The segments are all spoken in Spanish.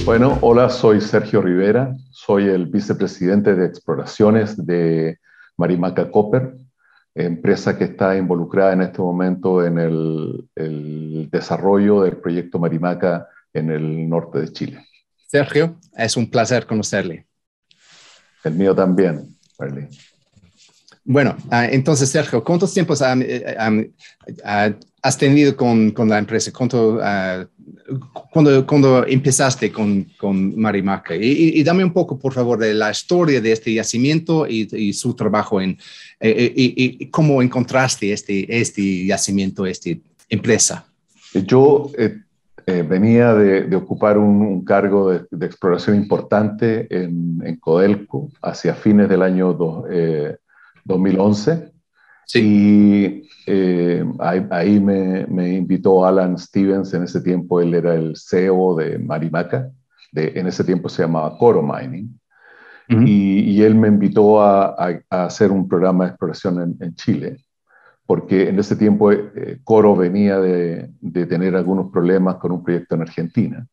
Bueno, hola, soy Sergio Rivera, soy el vicepresidente de exploraciones de Marimaca Copper, empresa que está involucrada en este momento en el desarrollo del proyecto Marimaca en el norte de Chile. Sergio, es un placer conocerle. El mío también, Marlene. Bueno, entonces, Sergio, ¿cuántos tiempos has tenido con la empresa? ¿Cuándo empezaste con Marimaca? Y dame un poco, por favor, de la historia de este yacimiento y su trabajo y cómo encontraste este yacimiento, esta empresa. Yo venía de ocupar un cargo de exploración importante en Codelco hacia fines del año 2011. Sí. Y ahí me invitó Alan Stevens. En ese tiempo él era el CEO de Marimaca, en ese tiempo se llamaba Coro Mining. Uh-huh. Y él me invitó a hacer un programa de exploración en Chile, porque en ese tiempo Coro venía de tener algunos problemas con un proyecto en Argentina.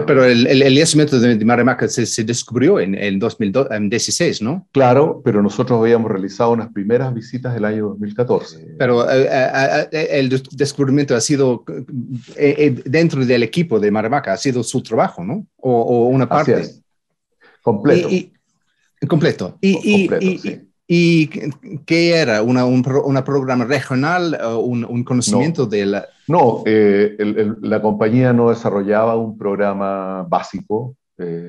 Pero el yacimiento de Marimaca se descubrió en 2016, ¿no? Claro, pero nosotros habíamos realizado unas primeras visitas el año 2014. Pero el descubrimiento ha sido dentro del equipo de Marimaca, ha sido su trabajo, ¿no? O una parte. Así es. Completo. Completo. Completo, sí. ¿Y qué era? ¿Un programa regional? ¿Un conocimiento de la...? No, la compañía no desarrollaba un programa básico,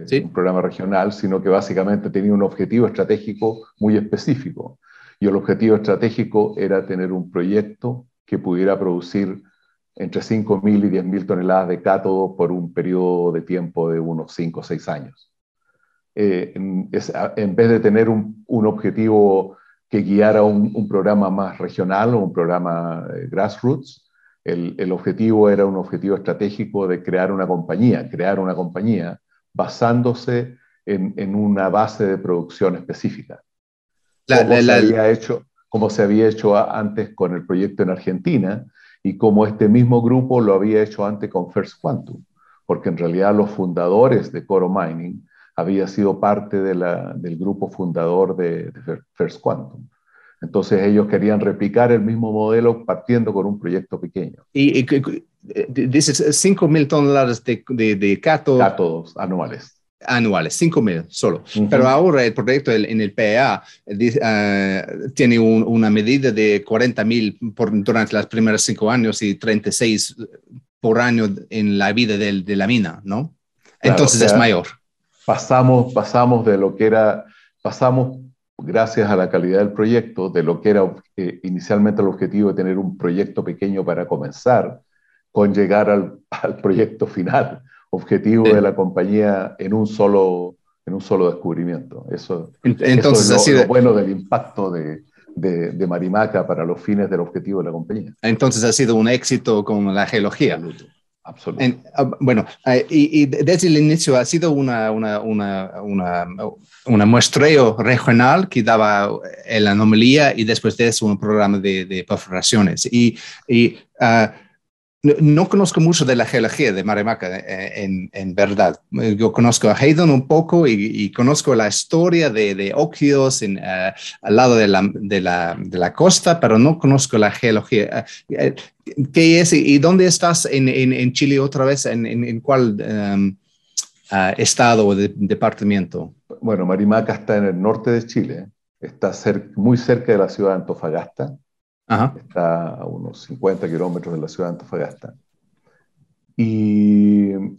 ¿Sí? un programa regional, sino que básicamente tenía un objetivo estratégico muy específico. Y el objetivo estratégico era tener un proyecto que pudiera producir entre 5.000 y 10.000 toneladas de cátodo por un periodo de tiempo de unos 5 o 6 años. En vez de tener un objetivo que guiara un programa más regional o un programa grassroots, el objetivo era un objetivo estratégico de crear una compañía basándose en una base de producción específica, como se había hecho antes con el proyecto en Argentina y como este mismo grupo lo había hecho antes con First Quantum, porque en realidad los fundadores de Coro Mining había sido parte del grupo fundador de First Quantum. Entonces ellos querían replicar el mismo modelo partiendo con un proyecto pequeño. Y dices 5.000 toneladas de cátodos anuales. Anuales, 5.000 solo. Uh-huh. Pero ahora el proyecto en el PEA tiene una medida de 40.000 durante los primeros 5 años y 36 por año en la vida de la mina, ¿no? Claro, entonces es mayor. Pasamos de lo que era, gracias a la calidad del proyecto, de lo que era inicialmente el objetivo de tener un proyecto pequeño para comenzar, con llegar al proyecto final, objetivo de la compañía en un solo descubrimiento. Entonces, eso es lo bueno del impacto de Marimaca para los fines del objetivo de la compañía. Entonces ha sido un éxito con la geología. Absoluto. Bueno, y desde el inicio ha sido una muestreo regional que daba la anomalía y después de eso un programa de perforaciones. No conozco mucho de la geología de Marimaca, en verdad. Yo conozco a Hayden un poco y conozco la historia de óxidos al lado de la costa, pero no conozco la geología. ¿Qué es y dónde estás en Chile otra vez? ¿En cuál estado o departamento? Bueno, Marimaca está en el norte de Chile, está muy cerca de la ciudad de Antofagasta. Ajá. Está a unos 50 kilómetros de la ciudad de Antofagasta. Y en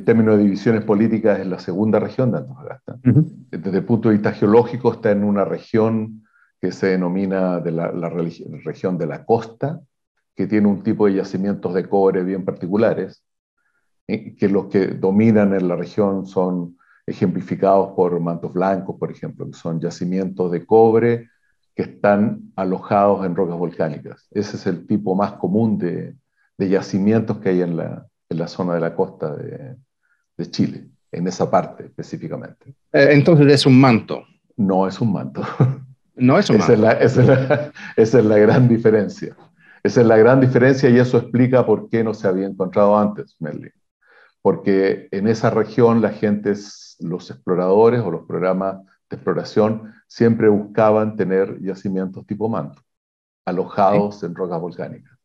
términos de divisiones políticas es la segunda región de Antofagasta. Uh-huh. Desde el punto de vista geológico está en una región que se denomina la región de la costa, que tiene un tipo de yacimientos de cobre bien particulares, que los que dominan en la región son ejemplificados por Mantos Blancos, por ejemplo, que son yacimientos de cobre que están alojados en rocas volcánicas. Ese es el tipo más común de yacimientos que hay en la zona de la costa de Chile, en esa parte específicamente. Entonces es un manto. No es un manto. No es un manto. Esa es la gran diferencia. Esa es la gran diferencia y eso explica por qué no se había encontrado antes, Merlin. porque en esa región la gente, los exploradores o los programas de exploración siempre buscaban tener yacimientos tipo manto, alojados en rocas volcánicas.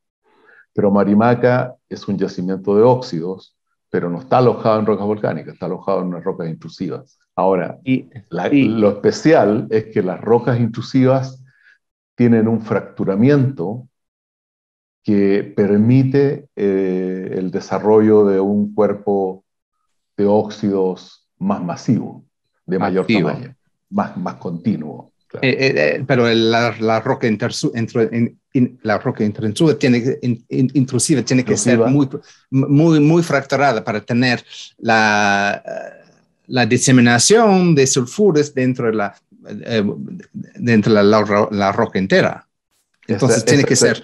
Pero Marimaca es un yacimiento de óxidos, pero no está alojado en rocas volcánicas, está alojado en unas rocas intrusivas. Ahora, lo especial es que las rocas intrusivas tienen un fracturamiento que permite el desarrollo de un cuerpo de óxidos más masivo, de mayor tamaño, más continuo. Claro. Pero la roca intrusiva tiene que ser muy fracturada para tener la diseminación de sulfuros dentro de la roca entera. Entonces tiene que ser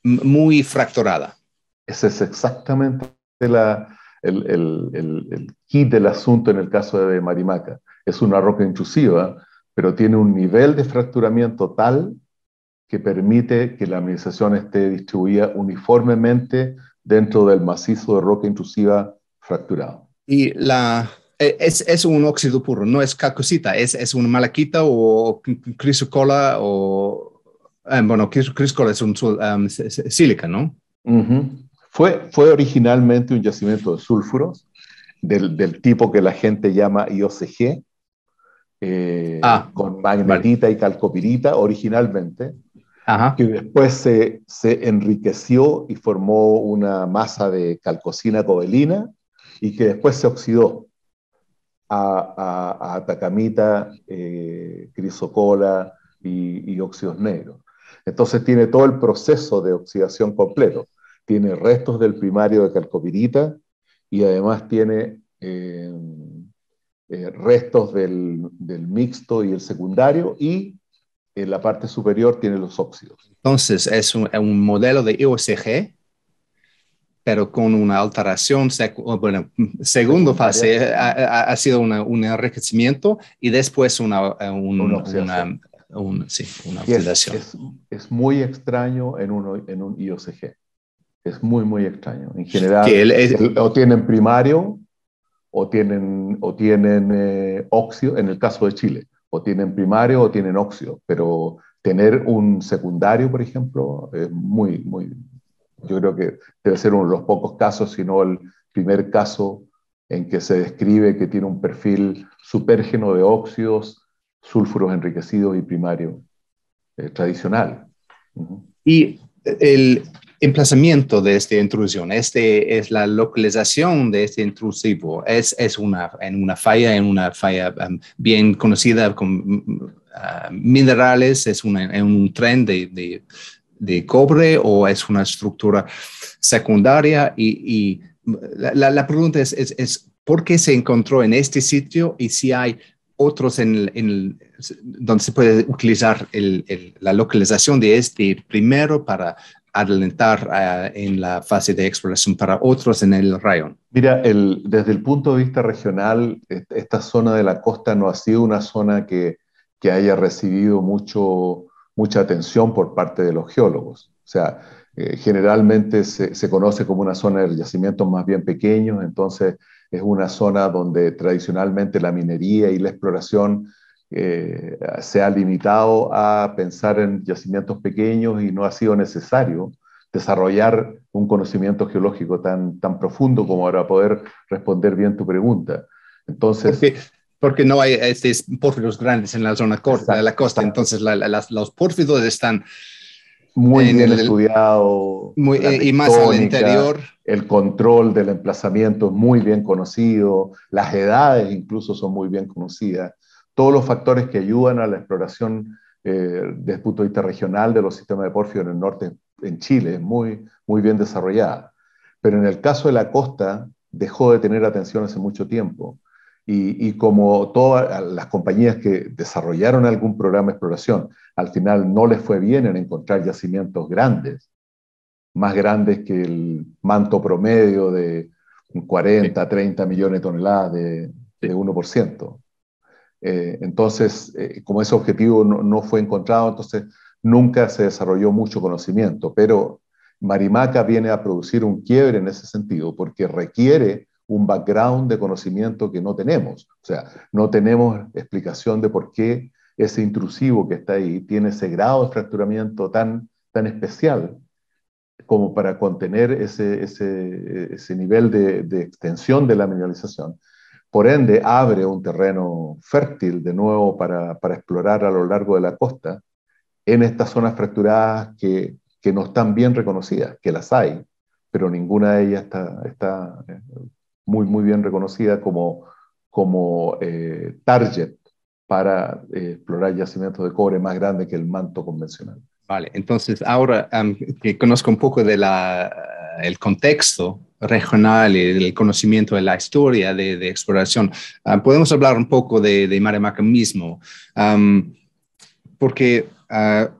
muy fracturada. Ese es exactamente el kit del asunto en el caso de Marimaca. Es una roca intrusiva, pero tiene un nivel de fracturamiento tal que permite que la mineralización esté distribuida uniformemente dentro del macizo de roca intrusiva fracturado. Y es un óxido puro, no es calcosita, es una malaquita o crisocola o... bueno, crisocola es un sílica, ¿no? Fue originalmente un yacimiento de sulfuros del tipo que la gente llama IOCG, con magnetita y calcopirita originalmente, que después se enriqueció y formó una masa de calcocina cobalina y que después se oxidó a atacamita, crisocola y óxidos negros. Entonces tiene todo el proceso de oxidación completo. Tiene restos del primario de calcopirita y además tiene restos del mixto y el secundario, y en la parte superior tiene los óxidos. Entonces es un modelo de IOCG, pero con una alteración, segundo fase ha sido un enriquecimiento y después una oxidación. Es muy extraño en un IOCG. Es muy, muy extraño. En general, o tienen primario o tienen óxido, en el caso de Chile, o tienen primario o tienen óxido, pero tener un secundario, por ejemplo, es yo creo que debe ser uno de los pocos casos, si no el primer caso en que se describe que tiene un perfil supérgeno de óxidos, sulfuros enriquecidos y primario tradicional. Y el emplazamiento de esta intrusión, es la localización de este intrusivo, es en una falla bien conocida con minerales, es en un tren de cobre o es una estructura secundaria y la pregunta es ¿por qué se encontró en este sitio y si hay otros donde se puede utilizar la localización de este primero para adelantar en la fase de exploración para otros en el rayón? Mira, desde el punto de vista regional, esta zona de la costa no ha sido una zona que haya recibido mucha atención por parte de los geólogos. O sea, generalmente se conoce como una zona de yacimientos más bien pequeños, entonces es una zona donde tradicionalmente la minería y la exploración se ha limitado a pensar en yacimientos pequeños y no ha sido necesario desarrollar un conocimiento geológico tan profundo como para poder responder bien tu pregunta. Entonces... Porque no hay pórfidos grandes en la zona corta de la costa, entonces los pórfidos están muy bien estudiados, y más al interior. El control del emplazamiento es muy bien conocido, las edades incluso son muy bien conocidas, todos los factores que ayudan a la exploración desde el punto de vista regional de los sistemas de pórfido en el norte, en Chile, es muy bien desarrollada. Pero en el caso de la costa, dejó de tener atención hace mucho tiempo. Y como todas las compañías que desarrollaron algún programa de exploración, al final no les fue bien en encontrar yacimientos grandes, más grandes que el manto promedio de 40, 30 millones de toneladas de 1%. Entonces, como ese objetivo no fue encontrado, entonces nunca se desarrolló mucho conocimiento, pero Marimaca viene a producir un quiebre en ese sentido, porque requiere un background de conocimiento que no tenemos. O sea, no tenemos explicación de por qué ese intrusivo que está ahí tiene ese grado de fracturamiento tan especial como para contener ese nivel de extensión de la mineralización. Por ende, abre un terreno fértil de nuevo para explorar a lo largo de la costa en estas zonas fracturadas que no están bien reconocidas, que las hay, pero ninguna de ellas está muy bien reconocida como target para explorar yacimientos de cobre más grandes que el manto convencional. Vale, entonces ahora que conozco un poco de el contexto regional y el conocimiento de la historia de exploración, podemos hablar un poco de Maremaca mismo, porque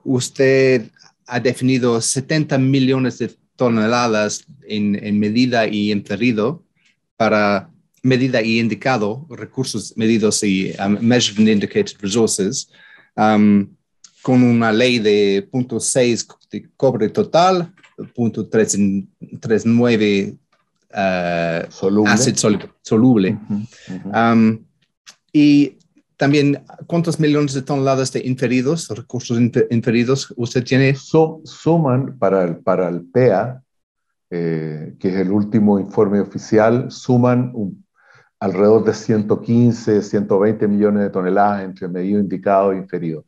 usted ha definido 70 millones de toneladas en medida y inferido para medida y indicado, recursos medidos y measured and indicated resources, con una ley de 0.6 de cobre total, 0.39 ácido soluble. Y también, ¿cuántos millones de toneladas de inferidos, recursos inferidos usted tiene? Suman para el PEA, que es el último informe oficial, suman alrededor de 115, 120 millones de toneladas entre medido, indicado e inferido.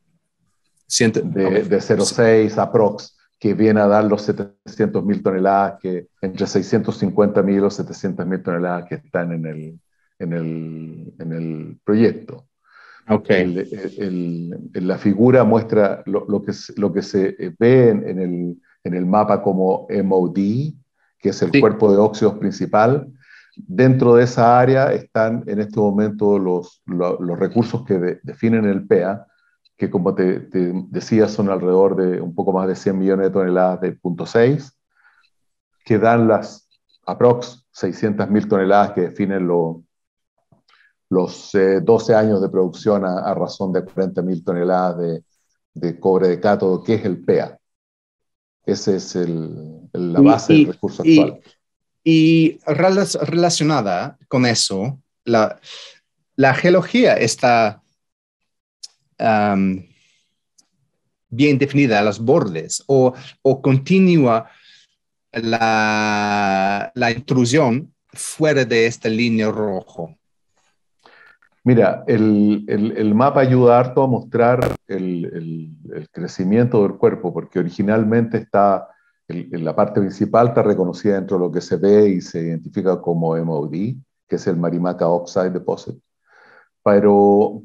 De 0,6 aprox, que viene a dar los 700.000 toneladas, que entre 650.000 y los 700.000 toneladas que están en el proyecto. Okay. La figura muestra lo que se ve en el mapa como MOD, que es el cuerpo de óxidos principal. Dentro de esa área están en este momento los recursos que definen el PEA, que como te decía son alrededor de un poco más de 100 millones de toneladas de 0.6, que dan las aprox 600.000 toneladas que definen los 12 años de producción a razón de 40.000 toneladas de cobre de cátodo, que es el PEA. Esa es la base del recurso actual. Y relacionada con eso, la geología está bien definida a los bordes o continúa la intrusión fuera de esta línea roja. Mira, el mapa ayuda harto a mostrar el crecimiento del cuerpo, porque originalmente en la parte principal está reconocida dentro de lo que se ve y se identifica como MOD, que es el Marimaca Oxide Deposit. Pero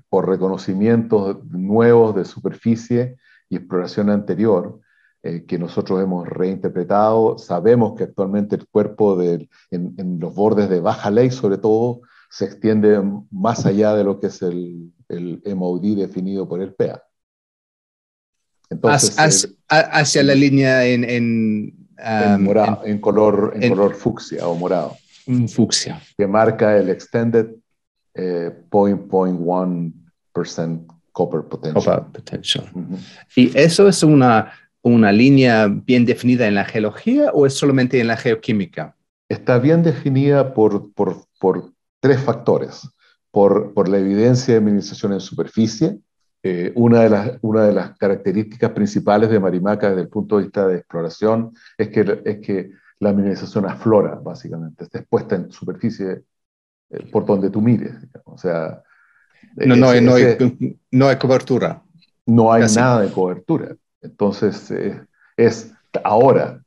por reconocimientos nuevos de superficie y exploración anterior, que nosotros hemos reinterpretado, sabemos que actualmente el cuerpo en los bordes de Baja Ley, sobre todo, se extiende más allá de lo que es el MOD definido por el PEA. Entonces, hacia la línea en color fucsia o morado. Fucsia. Que marca el extended 0.1% copper potential. ¿Y eso es una línea bien definida en la geología o es solamente en la geoquímica? Está bien definida por tres factores. Por la evidencia de mineralización en superficie. Una de las características principales de Marimaca desde el punto de vista de exploración es que la mineralización aflora, básicamente. Está expuesta en superficie por donde tú mires. O sea, no hay cobertura. No hay nada de cobertura. Entonces, ahora,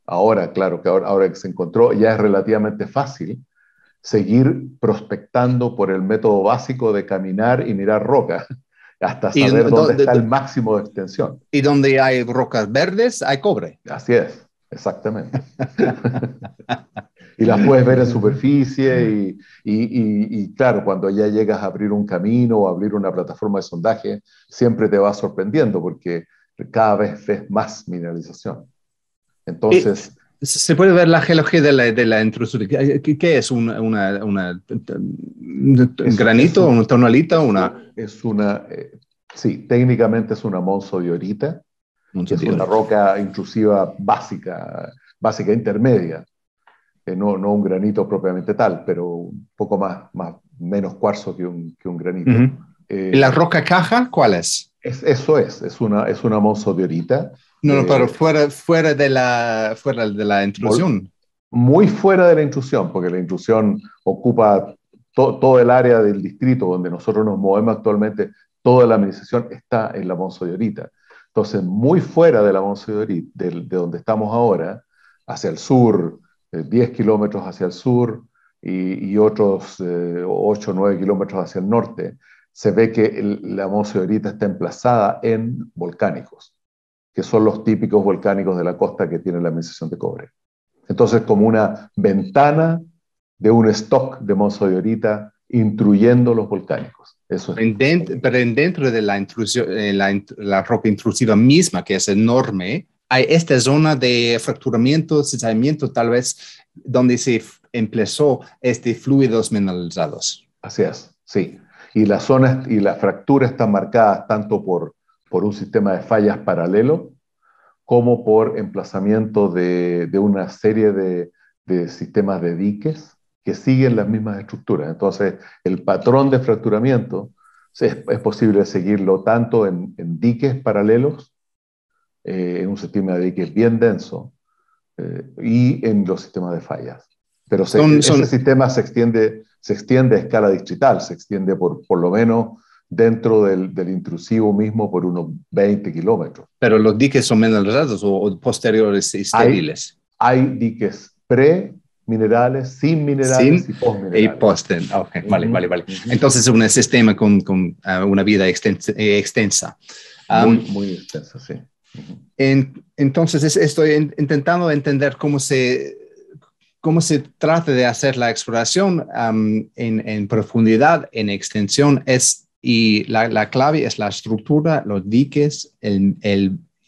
claro, que ahora que se encontró, ya es relativamente fácil seguir prospectando por el método básico de caminar y mirar roca, hasta saber dónde está el máximo de extensión. Y donde hay rocas verdes, hay cobre. Así es, exactamente. Y las puedes ver en superficie y claro, cuando ya llegas a abrir un camino o abrir una plataforma de sondaje, siempre te va sorprendiendo porque cada vez ves más mineralización. Entonces... Se puede ver la geología de la intrusión. ¿Qué es? ¿Un granito? ¿Una tonalita? Sí, técnicamente es una monsodiorita, que es una roca intrusiva básica intermedia. no un granito propiamente tal, pero un poco menos cuarzo que un granito. ¿Y la roca caja cuál es? Eso es una monsodiorita. No, pero fuera de la intrusión. Muy fuera de la intrusión, porque la intrusión ocupa todo el área del distrito donde nosotros nos movemos actualmente, toda la administración está en la monsodiorita. Entonces, muy fuera de la monsodiorita, de donde estamos ahora, hacia el sur, 10 kilómetros hacia el sur y otros 8 o 9 kilómetros hacia el norte, se ve que la monsodiorita está emplazada en volcánicos, que son los típicos volcánicos de la costa que tiene la administración de cobre. Entonces, como una ventana de un stock de monsodiorita intruyendo los volcánicos. Eso es. Pero dentro de la intrusión, la roca intrusiva misma, que es enorme, hay esta zona de fracturamiento, cizallamiento, tal vez, donde se empezó fluidos mineralizados. Así es, sí. Y las zonas y las fracturas están marcadas tanto por un sistema de fallas paralelo como por emplazamiento de una serie de sistemas de diques que siguen las mismas estructuras. Entonces, el patrón de fracturamiento es posible seguirlo tanto en diques paralelos, en un sistema de diques bien denso, y en los sistemas de fallas. Pero ese sistema se extiende a escala distrital, se extiende por lo menos dentro del intrusivo mismo por unos 20 kilómetros. ¿Pero los diques son mineralizados o posteriores y estériles? Hay diques pre-minerales, sin minerales y post-minerales. Y post. Okay, vale. Entonces es un sistema con una vida extensa. Muy extensa, sí. Entonces estoy intentando entender cómo se trata de hacer la exploración en profundidad, en extensión, y la clave es la estructura, los diques,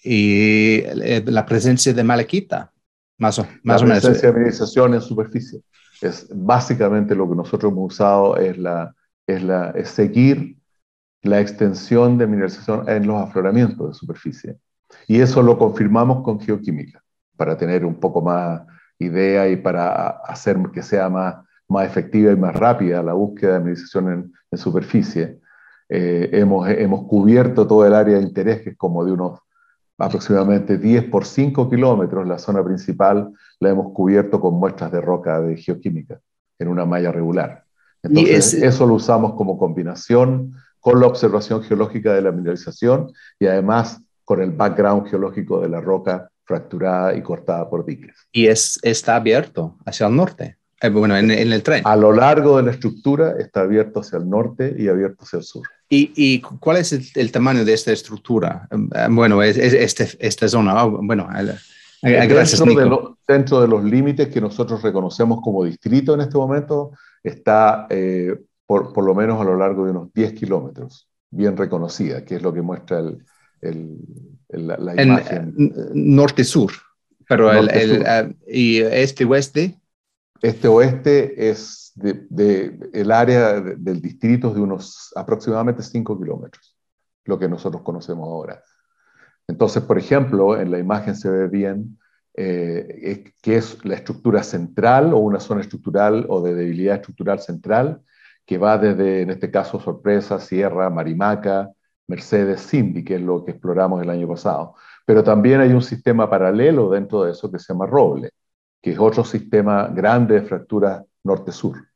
y la presencia de malaquita, más o menos. La presencia de mineralización en superficie. Es básicamente lo que nosotros hemos usado, es seguir la extensión de mineralización en los afloramientos de superficie. Y eso lo confirmamos con geoquímica, para tener un poco más idea y para hacer que sea más efectiva y más rápida la búsqueda de mineralización en superficie. Hemos cubierto todo el área de interés, que es como de unos aproximadamente 10 por 5 kilómetros. La zona principal la hemos cubierto con muestras de roca de geoquímica en una malla regular. Entonces, eso lo usamos como combinación con la observación geológica de la mineralización y además con el background geológico de la roca fracturada y cortada por diques. Y está abierto hacia el norte. Bueno, en el tren. A lo largo de la estructura está abierto hacia el norte y abierto hacia el sur. ¿Y cuál es el tamaño de esta estructura? Bueno, esta zona. Bueno, gracias, Nico. Dentro de los límites que nosotros reconocemos como distrito en este momento, está por lo menos a lo largo de unos 10 kilómetros, bien reconocida, que es lo que muestra la imagen. Norte-sur, pero ¿y este-oeste? Este-oeste es el área del distrito de unos aproximadamente 5 kilómetros, lo que nosotros conocemos ahora. Entonces, por ejemplo, en la imagen se ve bien que es la estructura central o una zona estructural o de debilidad estructural central que va desde, en este caso, Sorpresa, Sierra, Marimaca, Mercedes, Cindy, que es lo que exploramos el año pasado. Pero también hay un sistema paralelo dentro de eso que se llama Roble, que es otro sistema grande de fractura norte-sur.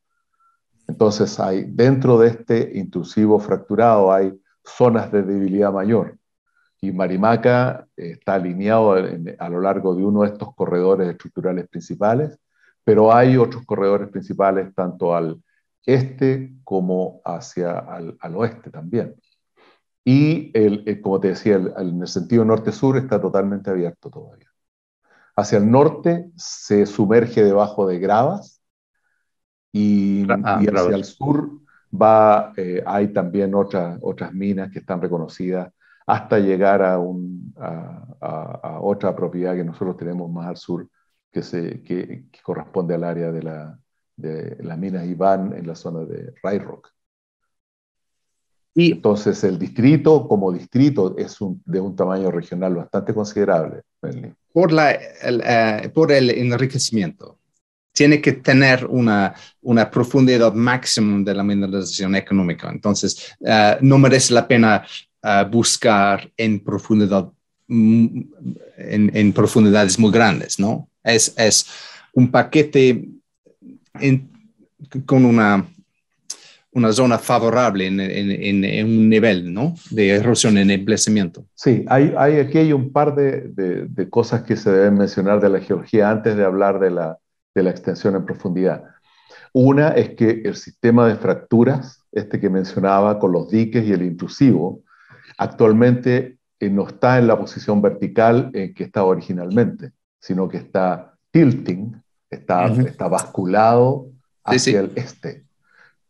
Entonces, dentro de este intrusivo fracturado hay zonas de debilidad mayor. Y Marimaca está alineado a lo largo de uno de estos corredores estructurales principales, pero hay otros corredores principales tanto al este como al oeste también. Y, como te decía, en el sentido norte-sur está totalmente abierto todavía. Hacia el norte se sumerge debajo de gravas y hacia el sur hay también otras minas que están reconocidas hasta llegar a otra propiedad que nosotros tenemos más al sur, que corresponde al área de la mina Iván en la zona de Ray Rock. Entonces el distrito como distrito es de un tamaño regional bastante considerable. Por el enriquecimiento. tiene que tener una profundidad máxima de la mineralización económica. Entonces, no merece la pena buscar en profundidad, en profundidades muy grandes, ¿no? Es un paquete con una zona favorable en un nivel, ¿no? De erosión en emplazamiento. Sí, aquí hay un par de cosas que se deben mencionar de la geología antes de hablar de la extensión en profundidad. Una es que el sistema de fracturas, este que mencionaba con los diques y el intrusivo, actualmente no está en la posición vertical en que estaba originalmente, sino que está tilting, está basculado Sí, hacia sí. el este.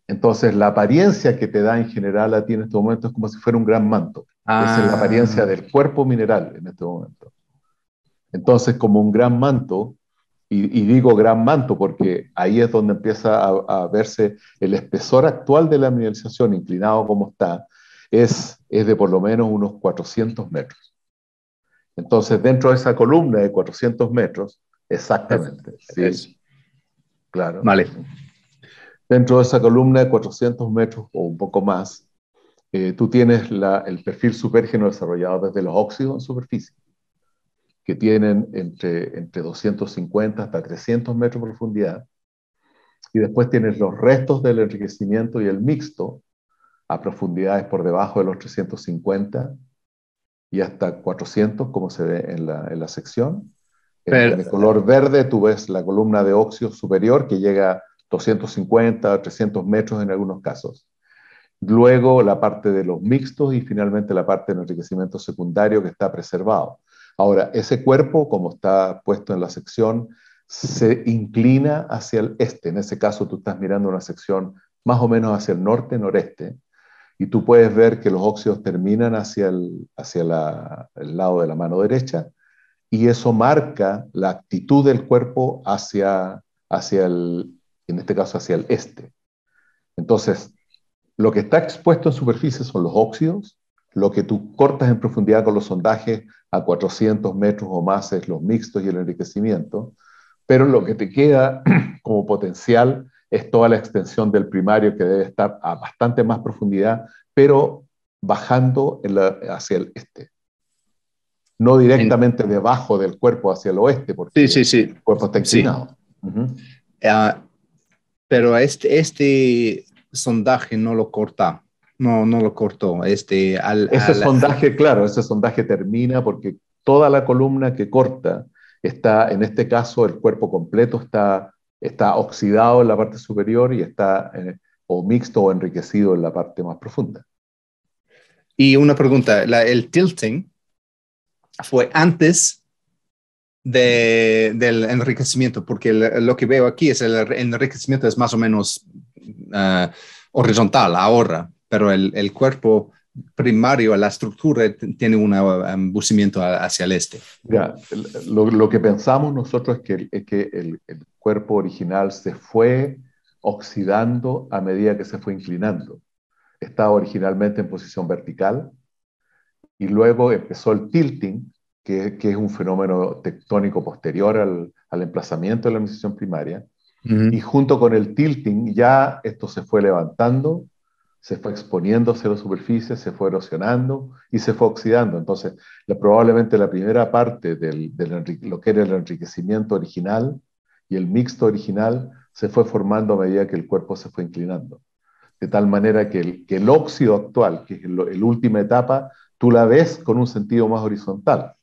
Entonces, la apariencia que te da en general a ti en este momento es como si fuera un gran manto. Esa es la apariencia del cuerpo mineral en este momento. Entonces, como un gran manto, y digo gran manto porque ahí es donde empieza a verse el espesor actual de la mineralización, inclinado como está, es de por lo menos unos 400 metros. Entonces, dentro de esa columna de 400 metros, exactamente, Eso. sí, claro. Vale. Dentro de esa columna de 400 metros o un poco más, tú tienes el perfil supérgeno desarrollado desde los óxidos en superficie, que tienen entre 250 hasta 300 metros de profundidad, y después tienes los restos del enriquecimiento y el mixto a profundidades por debajo de los 350 y hasta 400, como se ve en la sección. Pero, En el color verde tú ves la columna de óxido superior que llega a 250 a 300 metros en algunos casos. Luego la parte de los mixtos y finalmente la parte del enriquecimiento secundario que está preservado. Ahora, ese cuerpo, como está puesto en la sección, se inclina hacia el este. En ese caso, tú estás mirando una sección más o menos hacia el norte-noreste, y tú puedes ver que los óxidos terminan hacia el lado de la mano derecha, y eso marca la actitud del cuerpo en este caso, hacia el este. Entonces, lo que está expuesto en superficie son los óxidos, lo que tú cortas en profundidad con los sondajes a 400 metros o más es los mixtos y el enriquecimiento, pero lo que te queda como potencial es toda la extensión del primario que debe estar a bastante más profundidad, pero bajando hacia el este. No directamente debajo del cuerpo hacia el oeste, sí, porque sí, sí. el cuerpo está Sí. inclinado. Uh-huh. Pero este sondaje no lo corta. No lo cortó. Ese sondaje termina porque toda la columna que corta está, en este caso, el cuerpo completo está oxidado en la parte superior y está o mixto o enriquecido en la parte más profunda. Y una pregunta, el tilting fue antes del enriquecimiento, porque lo que veo aquí es el enriquecimiento es más o menos horizontal ahora, pero el cuerpo primario, la estructura tiene un embucimiento hacia el este. Ya, lo que pensamos nosotros es que el cuerpo original se fue oxidando a medida que se fue inclinando. Estaba originalmente en posición vertical y luego empezó el tilting, que es un fenómeno tectónico posterior al emplazamiento de la mineralización primaria. Y junto con el tilting ya esto se fue levantando, se fue exponiendo hacia la superficie, se fue erosionando y se fue oxidando. Entonces, probablemente la primera parte lo que era el enriquecimiento original y el mixto original se fue formando a medida que el cuerpo se fue inclinando. De tal manera que el óxido actual, que es la última etapa, tú la ves con un sentido más horizontal,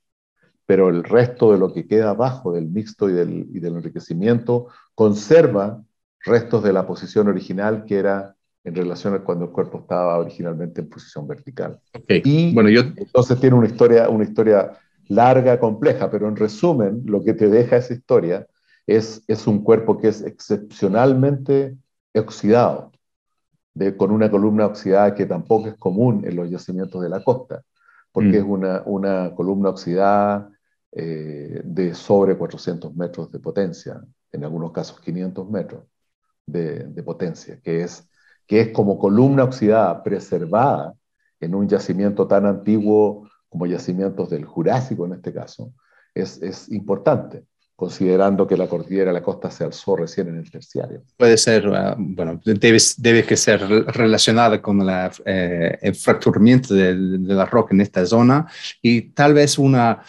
pero el resto de lo que queda abajo del mixto y del enriquecimiento conserva restos de la posición original que era en relación a cuando el cuerpo estaba originalmente en posición vertical. Okay. Y Bueno, entonces tiene una historia larga, compleja, pero en resumen, lo que te deja esa historia es un cuerpo que es excepcionalmente oxidado, con una columna oxidada que tampoco es común en los yacimientos de la costa, porque es una columna oxidada de sobre 400 metros de potencia, en algunos casos 500 metros de potencia, que es como columna oxidada preservada en un yacimiento tan antiguo como yacimientos del Jurásico en este caso, es importante. considerando que la cordillera de la costa se alzó recién en el terciario. Puede ser, bueno, debe que ser relacionada con el fracturamiento de la roca en esta zona y tal vez una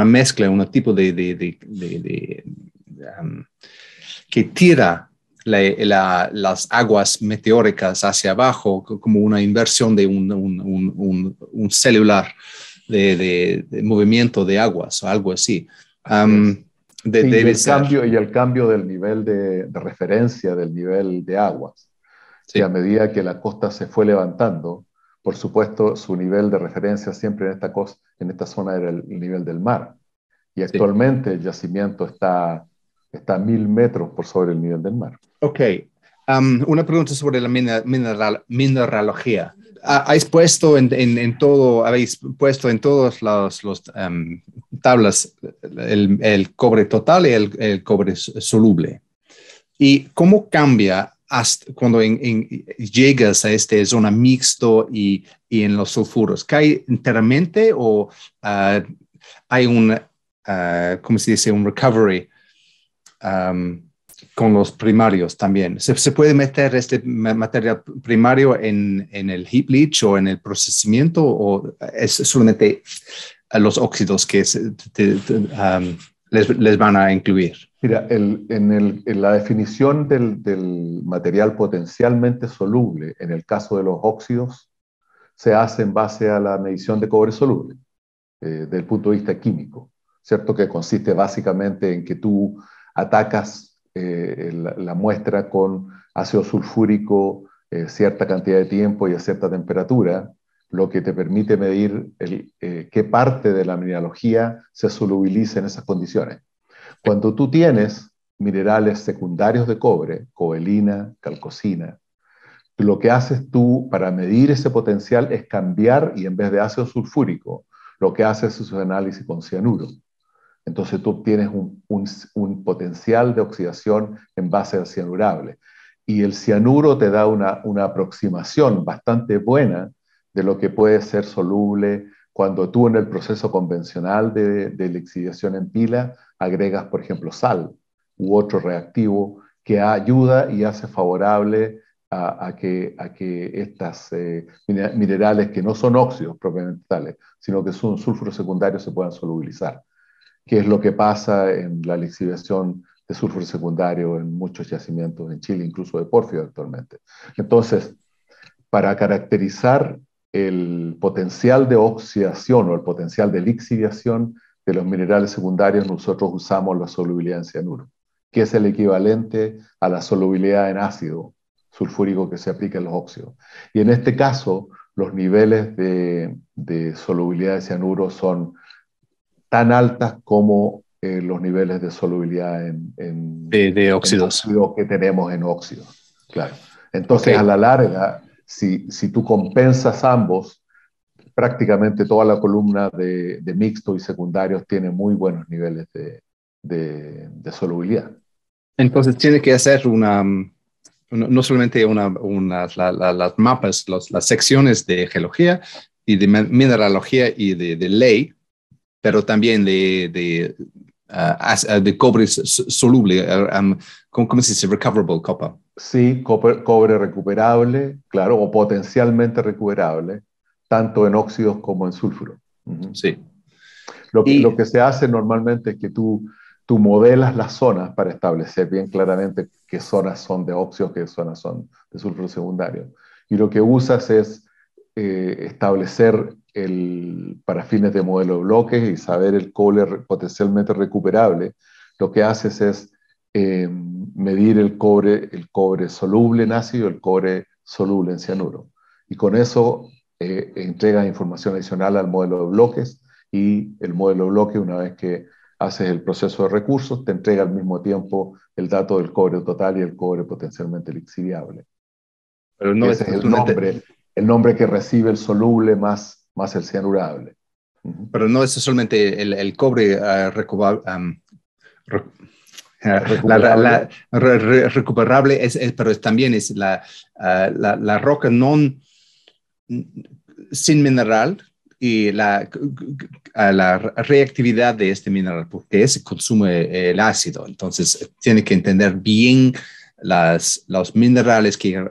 mezcla, un tipo que tira las aguas meteóricas hacia abajo como una inversión de un celular de movimiento de aguas o algo así. Sí, Debe ser. y el cambio del nivel de referencia del nivel de aguas, Sí. que a medida que la costa se fue levantando, por supuesto, su nivel de referencia siempre en esta zona era el nivel del mar. Y actualmente el yacimiento está a 1000 metros por sobre el nivel del mar. Ok. Una pregunta sobre la mineralogía. Habéis puesto en todos los tablas el cobre total y el cobre soluble. ¿Y cómo cambia cuando llegas a esta zona mixto y en los sulfuros? ¿Cae enteramente o hay ¿cómo se dice? Un recovery con los primarios también? ¿Se puede meter este material primario en el heap leach o en el procesamiento o es solamente los óxidos que les van a incluir? Mira, en la definición del material potencialmente soluble, en el caso de los óxidos, se hace en base a la medición de cobre soluble, desde el punto de vista químico, ¿cierto? Que consiste básicamente en que tú atacas la muestra con ácido sulfúrico cierta cantidad de tiempo y a cierta temperatura, lo que te permite medir qué parte de la mineralogía se solubiliza en esas condiciones. Cuando tú tienes minerales secundarios de cobre, cobalina, calcosina, lo que haces tú para medir ese potencial es cambiar y en vez de ácido sulfúrico, lo que haces es un análisis con cianuro. Entonces tú obtienes un potencial de oxidación en base al cianurable. Y el cianuro te da una aproximación bastante buena de lo que puede ser soluble cuando tú en el proceso convencional de lixiviación en pila agregas, por ejemplo, sal u otro reactivo que ayuda y hace favorable a que estas minerales que no son óxidos propiamente tales, sino que son sulfuros secundarios se puedan solubilizar, que es lo que pasa en la lixiviación de sulfuro secundario en muchos yacimientos en Chile, incluso de porfio actualmente. Entonces, para caracterizar el potencial de oxidación o el potencial de lixiviación de los minerales secundarios, nosotros usamos la solubilidad en cianuro, que es el equivalente a la solubilidad en ácido sulfúrico que se aplica en los óxidos. Y en este caso, los niveles de solubilidad de cianuro son tan altas como los niveles de solubilidad de óxidos. En óxido que tenemos en óxidos. Claro. Entonces, a la larga, si tú compensas ambos, prácticamente toda la columna de mixto y secundarios tiene muy buenos niveles de solubilidad. Entonces, tiene que hacer no solamente las mapas, las secciones de geología y de mineralogía y de ley, pero también de cobre soluble, ¿cómo se dice? Recoverable copper. Sí, cobre recuperable, claro, o potencialmente recuperable, tanto en óxidos como en sulfuro. Sí. Lo que se hace normalmente es que tú modelas las zonas para establecer bien claramente qué zonas son de óxidos, qué zonas son de sulfuro secundario. Y lo que usas es establecer para fines de modelo de bloques y saber el cobre potencialmente recuperable. Lo que haces es medir el cobre soluble en ácido y el cobre soluble en cianuro. Y con eso entregas información adicional al modelo de bloques, y el modelo de bloque, una vez que haces el proceso de recursos, te entrega al mismo tiempo el dato del cobre total y el cobre potencialmente lixiviable. Pero no ese es el nombre que recibe el soluble más el cianurable. Pero no es solamente el cobre recuperable, pero también es la roca sin mineral la reactividad de este mineral, porque se consume el ácido. Entonces, tiene que entender bien los minerales que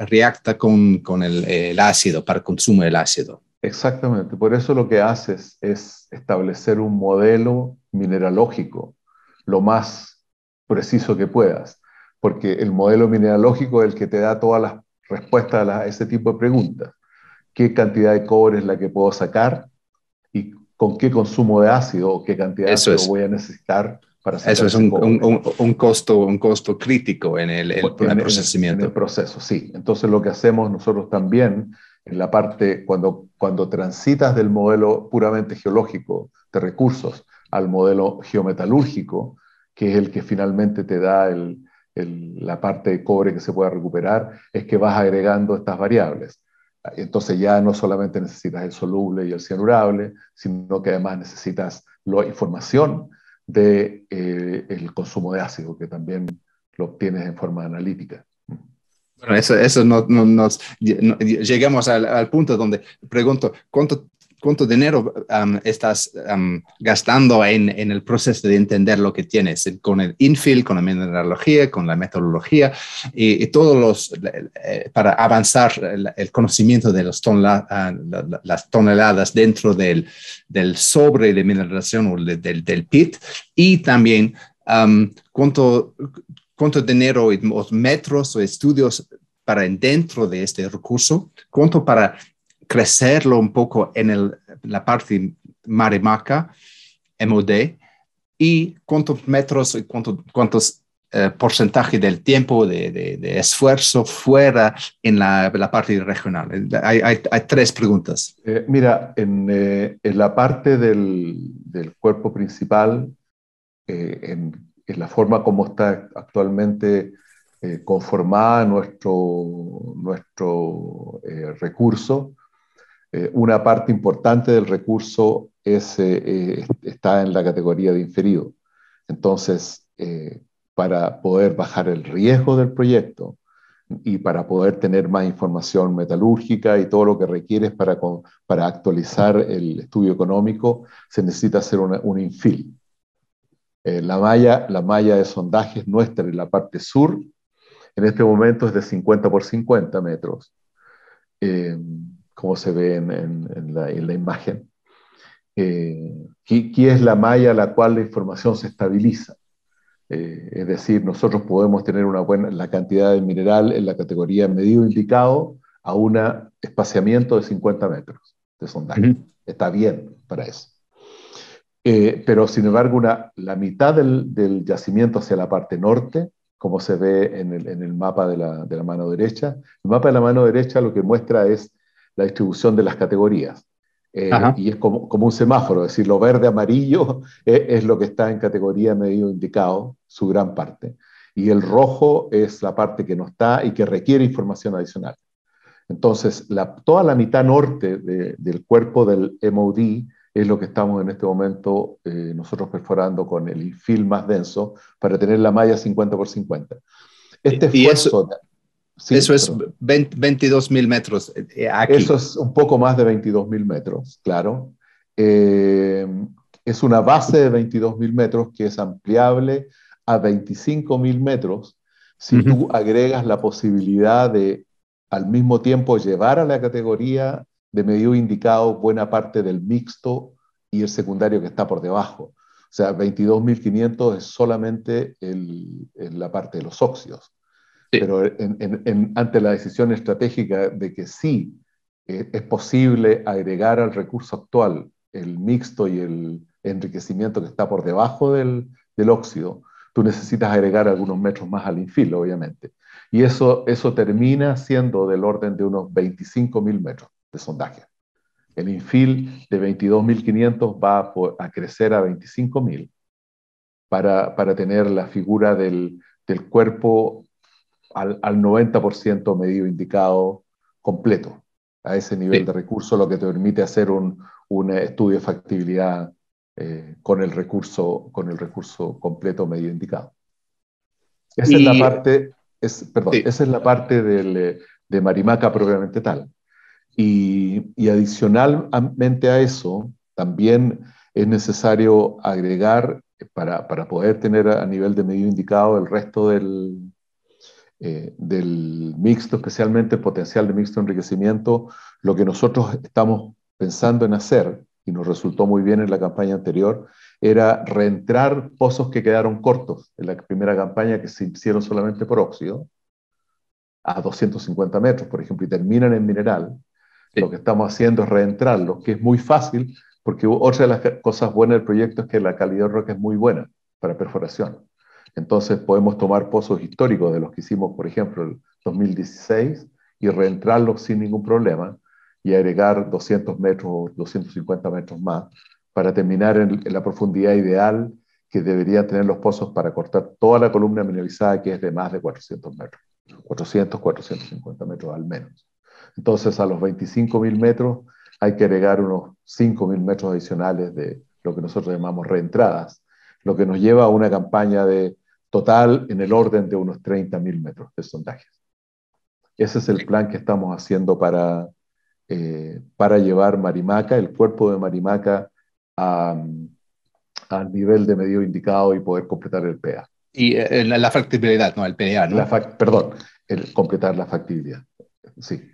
reacta con el ácido para consumo del ácido. Exactamente, por eso lo que haces es establecer un modelo mineralógico lo más preciso que puedas, porque el modelo mineralógico es el que te da todas las respuestas a ese tipo de preguntas. ¿Qué cantidad de cobre es la que puedo sacar? ¿Y con qué consumo de ácido o qué cantidad de Eso ácido es. voy a necesitar para Eso sacar es ese cobre? un costo crítico en el En el procesamiento. proceso, sí. Entonces lo que hacemos nosotros también en la parte, cuando transitas del modelo puramente geológico de recursos al modelo geometalúrgico, que es el que finalmente te da la parte de cobre que se pueda recuperar, es que vas agregando estas variables. Entonces ya no solamente necesitas el soluble y el cianurable, sino que además necesitas la información del el consumo de ácido, que también lo obtienes en forma analítica. Bueno, eso llegamos al punto donde pregunto, ¿cuánto dinero estás gastando en el proceso de entender lo que tienes con el infill, con la mineralogía, con la metodología y todos para avanzar el conocimiento de las toneladas dentro del sobre de mineralización o del pit y también cuánto dinero o metros o estudios para dentro de este recurso, cuánto para crecerlo un poco en la parte Marimaca, MOD, y cuántos metros, cuántos porcentaje del tiempo de esfuerzo fuera en la parte regional. Hay tres preguntas. Mira, en la parte del cuerpo principal, en la forma como está actualmente conformada nuestro recurso, una parte importante del recurso está en la categoría de inferido. Entonces, para poder bajar el riesgo del proyecto y para poder tener más información metalúrgica y todo lo que requieres para actualizar el estudio económico, se necesita hacer un infill. La malla de sondajes nuestra en la parte sur, en este momento es de 50 por 50 metros, eh, como se ve en la imagen. ¿Qué es la malla a la cual la información se estabiliza? Es decir, nosotros podemos tener la cantidad de mineral en la categoría medido indicado a un espaciamiento de 50 metros de sondaje. Está bien para eso. Pero sin embargo, la mitad del yacimiento hacia la parte norte, como se ve en el mapa de la mano derecha, el mapa de la mano derecha lo que muestra es la distribución de las categorías. Y es como un semáforo, es decir, lo verde-amarillo es lo que está en categoría medio indicado, su gran parte, y el rojo es la parte que no está y que requiere información adicional. Entonces, toda la mitad norte del cuerpo del MOD es lo que estamos en este momento nosotros perforando con el infill más denso para tener la malla 50 por 50. Este Y esfuerzo... eso Sí, es perdón. 22,000 metros Eso aquí. es un poco más de 22.000 metros, claro. Eh, es una base de 22.000 metros que es ampliable a 25.000 metros si tú agregas la posibilidad de al mismo tiempo llevar a la categoría de medio indicado buena parte del mixto y el secundario que está por debajo. O sea, 22.500 es solamente en la parte de los óxidos. Sí. Pero ante la decisión estratégica de que sí es posible agregar al recurso actual el mixto y el enriquecimiento que está por debajo del óxido, tú necesitas agregar algunos metros más al infill, obviamente. Y eso termina siendo del orden de unos 25.000 metros de sondaje. El infill de 22.500 va a crecer a 25.000 para tener la figura del cuerpo al 90% medio indicado completo, a ese nivel de Sí. recurso, lo que te permite hacer un estudio de factibilidad con el recurso completo medio indicado. Esa es la Y parte, perdón, sí. esa es la parte de Marimaca propiamente tal. Y adicionalmente a eso, también es necesario agregar, para poder tener a nivel de medio indicado el resto del mixto, especialmente el potencial de mixto enriquecimiento, lo que nosotros estamos pensando en hacer, y nos resultó muy bien en la campaña anterior, era reentrar pozos que quedaron cortos en la primera campaña, que se hicieron solamente por óxido, a 250 metros, por ejemplo, y terminan en mineral. Sí. Lo que estamos haciendo es reentrarlos, que es muy fácil, porque otra de las cosas buenas del proyecto es que la calidad de roca es muy buena para perforación. Entonces podemos tomar pozos históricos de los que hicimos, por ejemplo, el 2016, y reentrarlos sin ningún problema, y agregar 200 metros, 250 metros más, para terminar en la profundidad ideal que deberían tener los pozos para cortar toda la columna mineralizada, que es de más de 400 metros. 400, 450 metros al menos. Entonces, a los 25.000 metros hay que agregar unos 5.000 metros adicionales de lo que nosotros llamamos reentradas, lo que nos lleva a una campaña de total en el orden de unos 30.000 metros de sondajes. Ese es el plan que estamos haciendo para llevar Marimaca, el cuerpo de Marimaca, al nivel de medio indicado y poder completar el PA. Y la factibilidad, ¿no? El PA, ¿no? Perdón, completar la factibilidad, sí.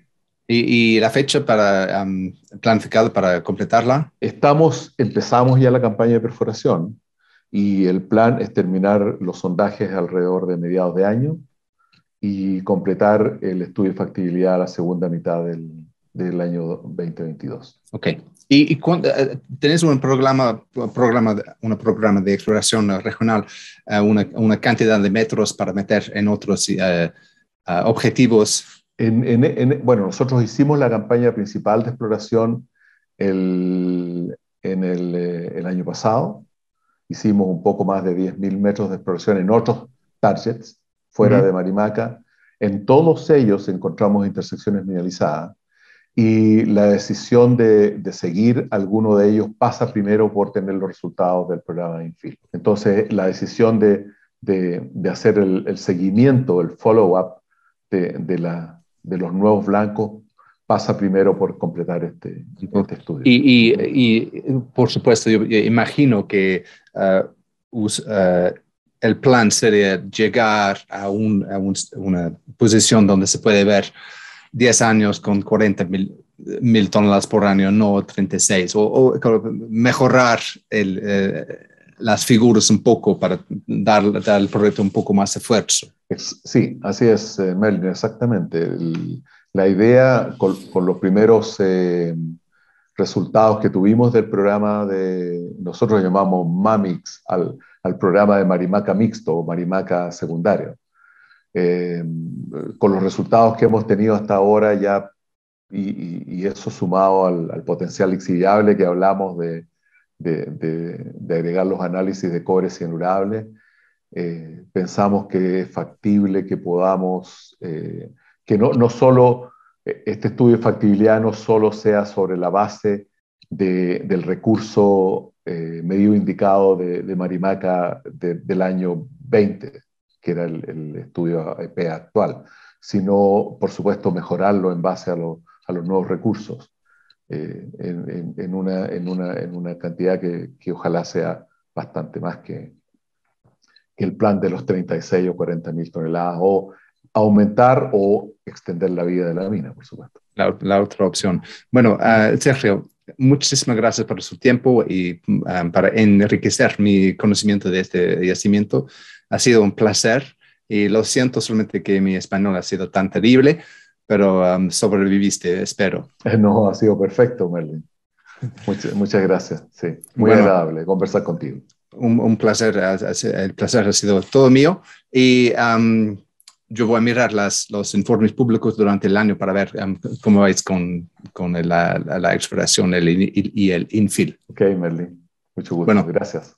¿Y la fecha planificada para completarla? Empezamos ya la campaña de perforación, y el plan es terminar los sondajes alrededor de mediados de año y completar el estudio de factibilidad a la segunda mitad del año 2022. Ok. ¿Y tenés un programa de exploración regional, una cantidad de metros para meter en otros objetivos? Bueno, nosotros hicimos la campaña principal de exploración el año pasado. Hicimos un poco más de 10.000 metros de exploración en otros targets fuera de Marimaca. En todos ellos encontramos intersecciones mineralizadas, y la decisión de seguir alguno de ellos pasa primero por tener los resultados del programa de infill. Entonces, la decisión de hacer el seguimiento, el follow-up de los nuevos blancos pasa primero por completar este estudio. Y por supuesto, yo imagino que el plan sería llegar a una posición donde se puede ver 10 años con 40.000 toneladas por año, no 36, o mejorar las figuras un poco para dar al proyecto un poco más esfuerzo. Sí, así es, Merlin, exactamente. La idea con los primeros resultados que tuvimos del programa nosotros llamamos MAMIX, al programa de Marimaca mixto o Marimaca secundario. Con los resultados que hemos tenido hasta ahora ya, y eso sumado al potencial lixiviable que hablamos de agregar los análisis de cobre cianurable, pensamos que es factible que podamos, que no solo este estudio de factibilidad no solo sea sobre la base del recurso medio indicado de Marimaca del año 20, que era el estudio EPA actual, sino, por supuesto, mejorarlo en base a los nuevos recursos, en una cantidad que ojalá sea bastante más que el plan de los 36 o 40.000 toneladas, o aumentar o extender la vida de la mina, por supuesto. La otra opción. Bueno, Sergio, muchísimas gracias por su tiempo y para enriquecer mi conocimiento de este yacimiento. Ha sido un placer, y lo siento solamente que mi español ha sido tan terrible, pero sobreviviste, espero. No, ha sido perfecto, Merlin. Muchas gracias. Sí, muy agradable conversar contigo. Un placer, el placer ha sido todo mío, y yo voy a mirar los informes públicos durante el año para ver cómo vais con la exploración y el infill. Ok, Merlin. Mucho gusto. Bueno, gracias.